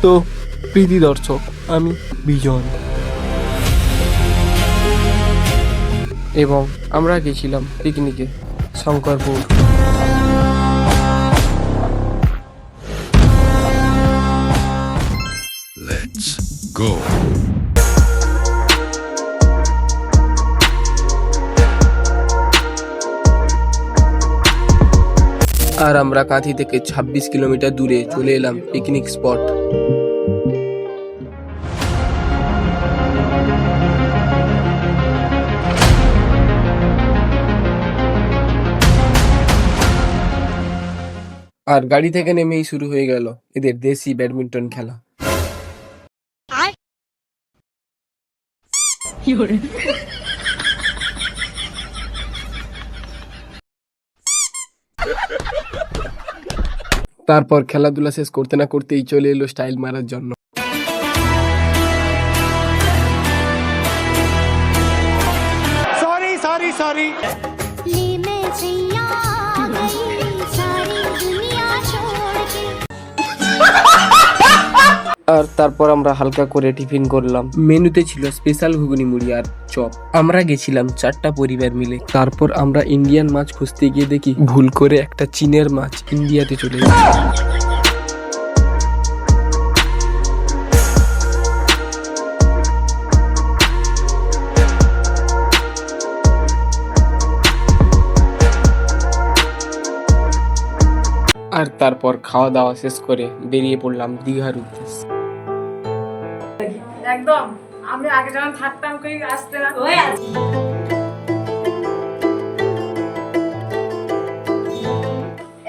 তো প্রীতি দর্শক, আমি বিজন এবং আমরা গেছিলাম পিকনিকে শঙ্করপুর। Let's go. আর আমরা কাঁথি থেকে 26 কিলোমিটার দূরে চলে এলাম পিকনিক স্পট। আর গাড়ি থেকে নেমেই শুরু হয়ে গেল এদের দেশি ব্যাডমিন্টন খেলা। তারপর খেলাধুলা শেষ করতে না করতেই চলে এলো স্টাইল মারার জন্য। Sorry. আর তারপর আমরা হালকা করে টিফিন করলাম। মেনুতে ছিল স্পেশাল ঘুগনি মুড়ি আর চপ। আমরা গেছিলাম 4টা পরিবার মিলে। তারপর আমরা ইন্ডিয়ান মাছ খুঁজতে গিয়ে দেখি ভুল করে একটা চীনের মাছ ইন্ডিয়াতে চলে গেছে। আর তারপর খাওয়া দাওয়া শেষ করে বেরিয়ে পড়লাম দীঘার উদ্দেশ্যে। একদম আমি আগে যখন থাকতাম কই আসতে না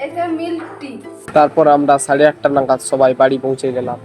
এটা মিল্ক টি। তারপর আমরা 8:30 নাগাদ সবাই বাড়ি পৌঁছে গেলাম।